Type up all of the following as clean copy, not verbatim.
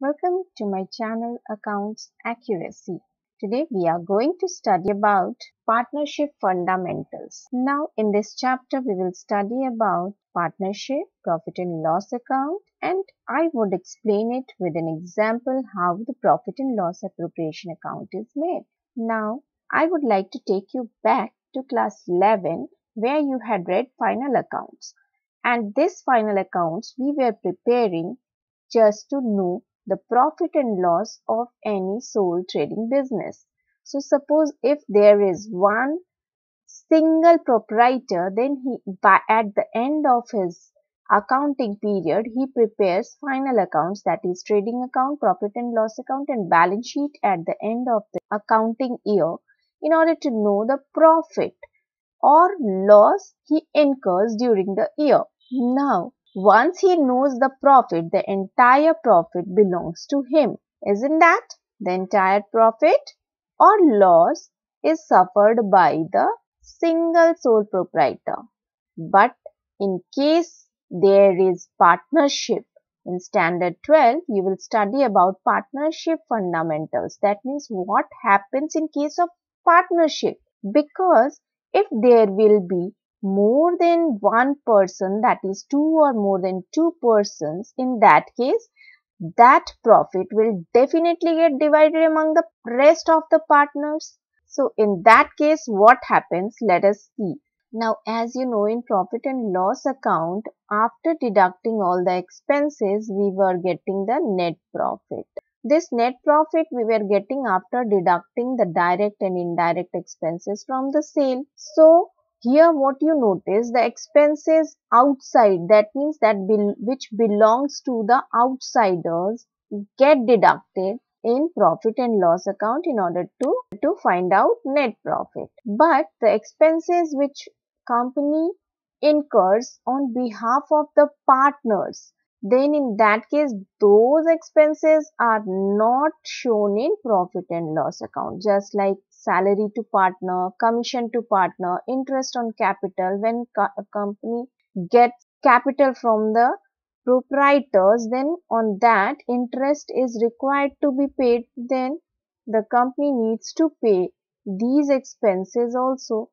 Welcome to my channel Accounts Accuracy. Today we are going to study about partnership fundamentals. Now in this chapter we will study about partnership, profit and loss account, and I would explain it with an example how the profit and loss appropriation account is made. Now I would like to take you back to class 11 where you had read final accounts, and this final accounts we were preparing just to know the profit and loss of any sole trading business. So suppose if there is one single proprietor, then at the end of his accounting period, he prepares final accounts, that is trading account, profit and loss account and balance sheet at the end of the accounting year in order to know the profit or loss he incurs during the year. Now, once he knows the profit, the entire profit belongs to him. Isn't that? The entire profit or loss is suffered by the single sole proprietor. But in case there is partnership, in standard 12, you will study about partnership fundamentals. That means what happens in case of partnership. Because if there will be more than one person, that is two or more than two persons, in that case, that profit will definitely get divided among the rest of the partners. So in that case, what happens? Let us see. Now, as you know, in profit and loss account, after deducting all the expenses, we were getting the net profit. This net profit we were getting after deducting the direct and indirect expenses from the sale. So, here what you notice, the expenses outside, that means that which belongs to the outsiders, get deducted in profit and loss account in order to find out net profit. But the expenses which company incurs on behalf of the partners, then in that case those expenses are not shown in profit and loss account, just like salary to partner, commission to partner, interest on capital. When a company gets capital from the proprietors, then on that interest is required to be paid, then the company needs to pay these expenses also.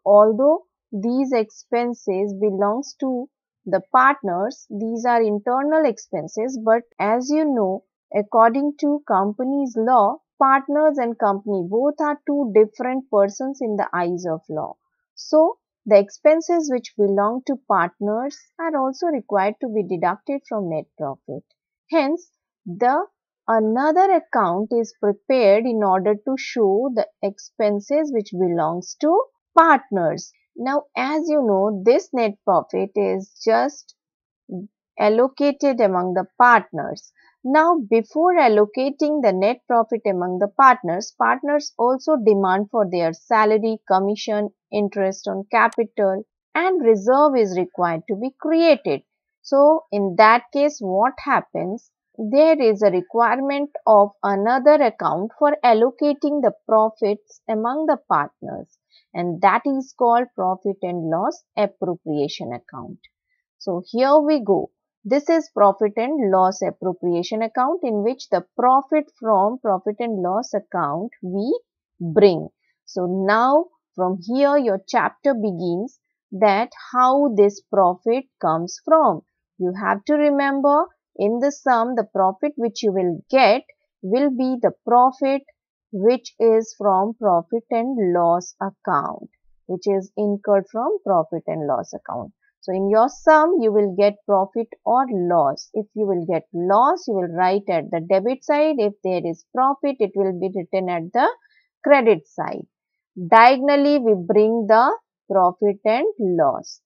Although these expenses belongs to the partners, these are internal expenses, but as you know, according to company's law, partners and company both are two different persons in the eyes of law. So the expenses which belong to partners are also required to be deducted from net profit. Hence, the another account is prepared in order to show the expenses which belongs to partners. Now, as you know, this net profit is just allocated among the partners. Now, before allocating the net profit among the partners, partners also demand for their salary, commission, interest on capital, and reserve is required to be created. So, in that case, what happens? There is a requirement of another account for allocating the profits among the partners, and that is called profit and loss appropriation account. So, here we go. This is profit and loss appropriation account, in which the profit from profit and loss account we bring. So now from here your chapter begins, that how this profit comes from. You have to remember, in the sum the profit which you will get will be the profit which is from profit and loss account, which is incurred from profit and loss account. So in your sum, you will get profit or loss. If you will get loss, you will write at the debit side. If there is profit, it will be written at the credit side. Diagonally, we bring the profit and loss.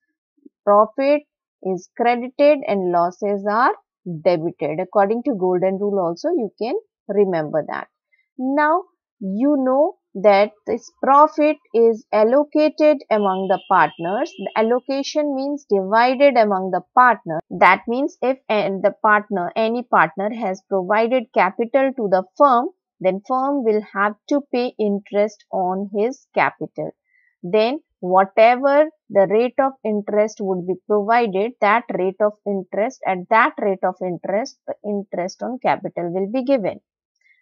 Profit is credited and losses are debited. According to golden rule also, you can remember that. Now, you know that this profit is allocated among the partners. The allocation means divided among the partners. That means if any partner has provided capital to the firm, then firm will have to pay interest on his capital. Then whatever the rate of interest would be provided, at that rate of interest, the interest on capital will be given.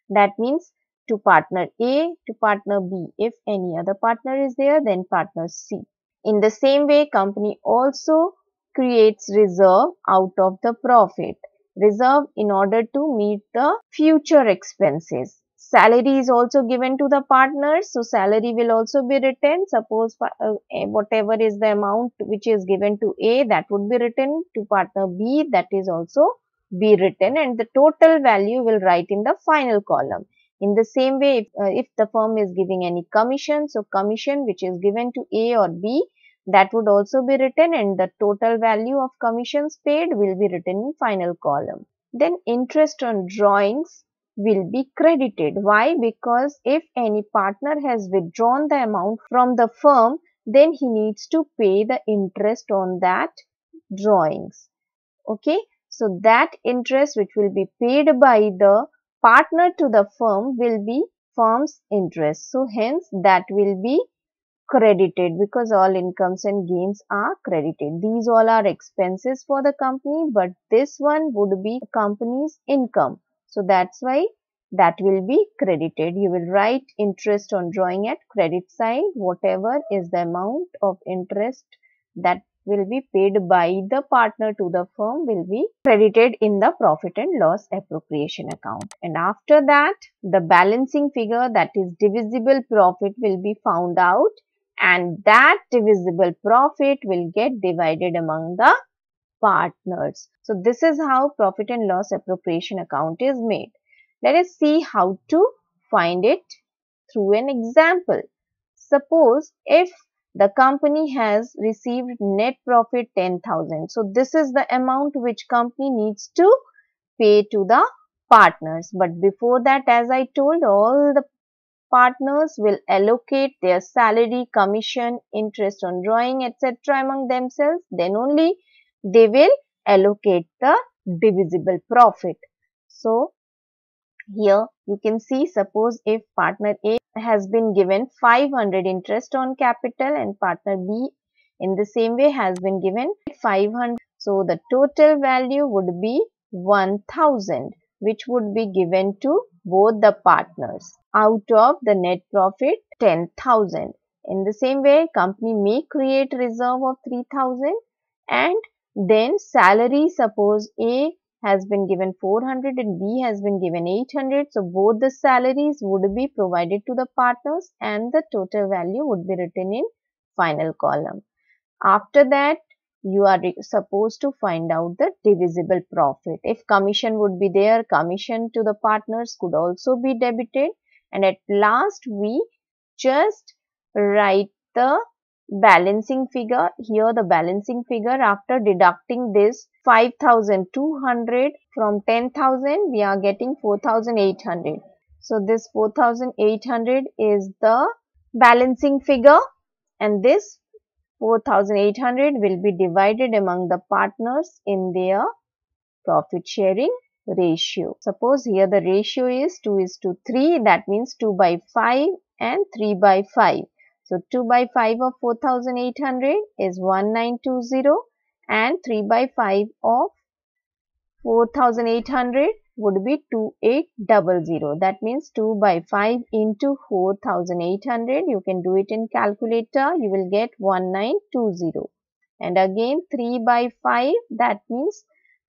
That means to partner A, to partner B. If any other partner is there, then partner C. In the same way, company also creates reserve out of the profit. Reserve in order to meet the future expenses. Salary is also given to the partners, so salary will also be written. Suppose whatever is the amount which is given to A, that would be written to partner B, that is also be written, and the total value will write in the final column. In the same way, if the firm is giving any commission, so commission which is given to A or B, that would also be written, and the total value of commissions paid will be written in final column. Then interest on drawings will be credited. Why? Because if any partner has withdrawn the amount from the firm, then he needs to pay the interest on that drawings. Okay, so that interest which will be paid by the partner to the firm will be firm's interest. So hence that will be credited, because all incomes and gains are credited. These all are expenses for the company, but this one would be company's income. So that's why that will be credited. You will write interest on drawing at credit side. Whatever is the amount of interest that will be paid by the partner to the firm will be credited in the profit and loss appropriation account. And after that, the balancing figure, that is divisible profit, will be found out, and that divisible profit will get divided among the partners. So this is how profit and loss appropriation account is made. Let us see how to find it through an example. Suppose if the company has received net profit 10,000. So this is the amount which company needs to pay to the partners. But before that, as I told, all the partners will allocate their salary, commission, interest on drawing, etc. among themselves. Then only they will allocate the divisible profit. So here you can see, suppose if partner A has been given 500 interest on capital and partner B in the same way has been given 500. So the total value would be 1000, which would be given to both the partners out of the net profit 10,000. In the same way, company may create reserve of 3,000, and then salary, suppose A has been given 400 and B has been given 800. So both the salaries would be provided to the partners and the total value would be written in final column. After that, you are supposed to find out the divisible profit. If commission would be there, commission to the partners could also be debited. And at last, we just write the balancing figure. Here the balancing figure, after deducting this 5,200 from 10,000, we are getting 4,800. So this 4,800 is the balancing figure, and this 4,800 will be divided among the partners in their profit sharing ratio. Suppose here the ratio is 2:3, that means 2 by 5 and 3 by 5. So 2 by 5 of 4,800 is 1920, and 3 by 5 of 4,800 would be 2800. That means 2 by 5 into 4,800. You can do it in calculator. You will get 1920. And again 3 by 5, that means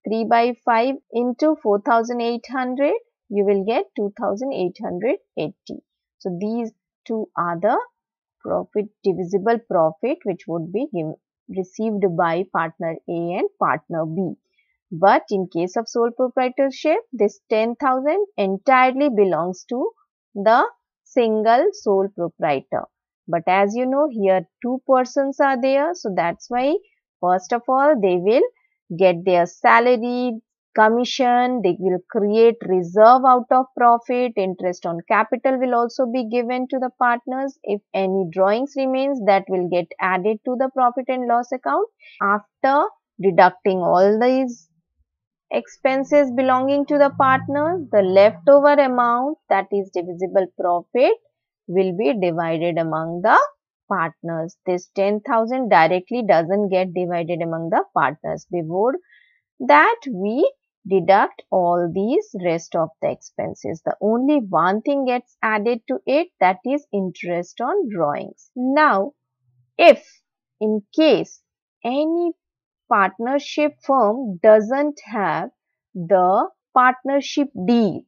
3 by 5 into 4,800. You will get 2,880. So these two are the profit, divisible profit, which would be received by partner A and partner B. But in case of sole proprietorship, this 10,000 entirely belongs to the single sole proprietor. But as you know, here two persons are there. So that's why first of all, they will get their salary, commission, they will create reserve out of profit, interest on capital will also be given to the partners. If any drawings remains, that will get added to the profit and loss account. After deducting all these expenses belonging to the partners, the leftover amount, that is divisible profit, will be divided among the partners. This 10,000 directly doesn't get divided among the partners. Before that, we deduct all these rest of the expenses. The only one thing gets added to it, that is interest on drawings. Now, if in case any partnership firm doesn't have the partnership deed,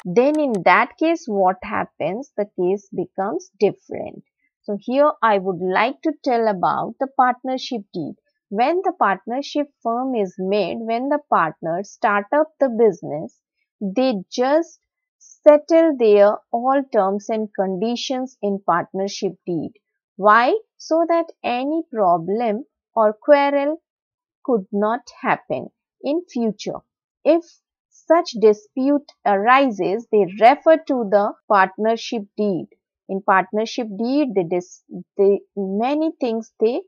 then in that case what happens? The case becomes different. So here I would like to tell about the partnership deed. When the partnership firm is made, when the partners start up the business, they just settle their all terms and conditions in partnership deed. Why? So that any problem or quarrel could not happen in future. If such dispute arises, they refer to the partnership deed. In partnership deed, many things they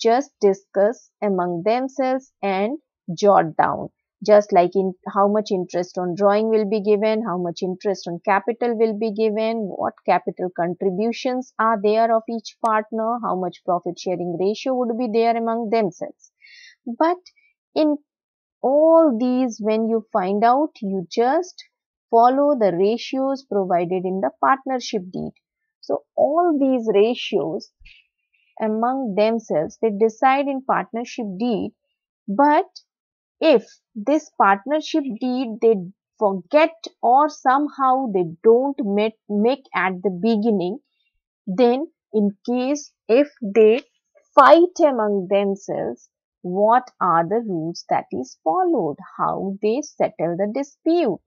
just discuss among themselves and jot down. Just like in how much interest on drawing will be given, how much interest on capital will be given, what capital contributions are there of each partner, how much profit sharing ratio would be there among themselves. But in all these, when you find out, you just follow the ratios provided in the partnership deed. So all these ratios among themselves, they decide in partnership deed. But if this partnership deed they forget or somehow they don't make at the beginning, then in case if they fight among themselves, what are the rules that is followed? How they settle the dispute?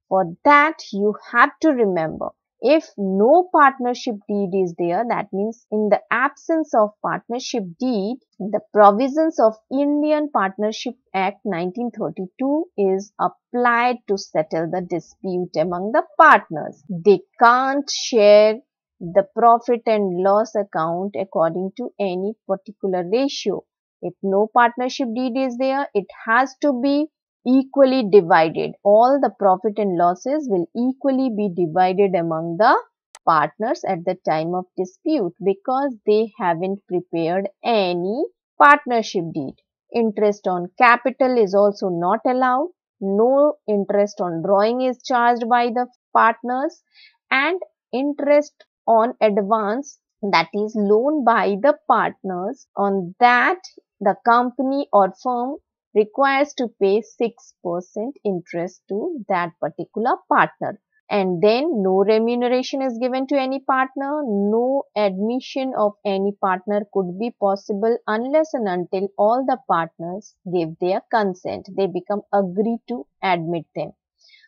For that you have to remember, if no partnership deed is there, that means in the absence of partnership deed, the provisions of Indian Partnership Act 1932 is applied to settle the dispute among the partners. They can't share the profit and loss account according to any particular ratio. If no partnership deed is there, it has to be equally divided. All the profit and losses will equally be divided among the partners at the time of dispute because they haven't prepared any partnership deed. Interest on capital is also not allowed. No interest on drawing is charged by the partners, and interest on advance, that is loan by the partners, on that the company or firm requires to pay 6% interest to that particular partner. And then no remuneration is given to any partner. No admission of any partner could be possible unless and until all the partners give their consent. They become agree to admit them.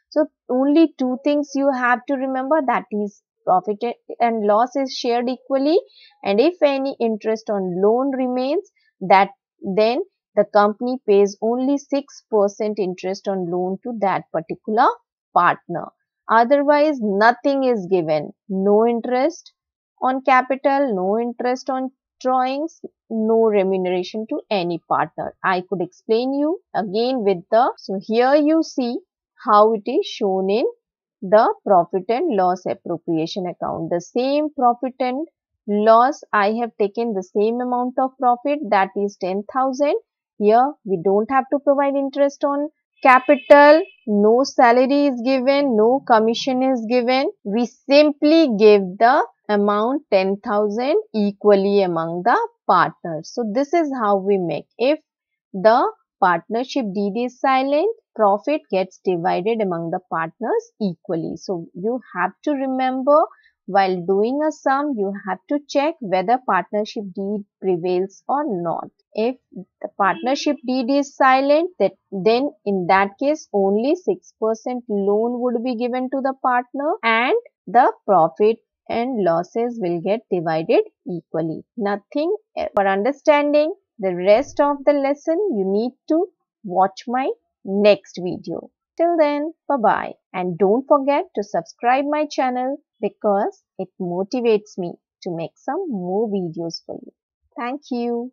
So only two things you have to remember, that is profit and loss is shared equally, and if any interest on loan remains, that then the company pays only 6% interest on loan to that particular partner. Otherwise, nothing is given. No interest on capital, no interest on drawings, no remuneration to any partner. I could explain you again with so here you see how it is shown in the profit and loss appropriation account. The same profit and loss, I have taken the same amount of profit, that is 10,000. Here we don't have to provide interest on capital, no salary is given, no commission is given. We simply give the amount 10,000 equally among the partners. So this is how we make. If the partnership deed is silent, profit gets divided among the partners equally. So you have to remember, while doing a sum, you have to check whether partnership deed prevails or not. If the partnership deed is silent, then in that case only 6% loan would be given to the partner and the profit and losses will get divided equally. Nothing else. For understanding the rest of the lesson, you need to watch my next video. Till then, bye-bye. And don't forget to subscribe my channel because it motivates me to make some more videos for you. Thank you.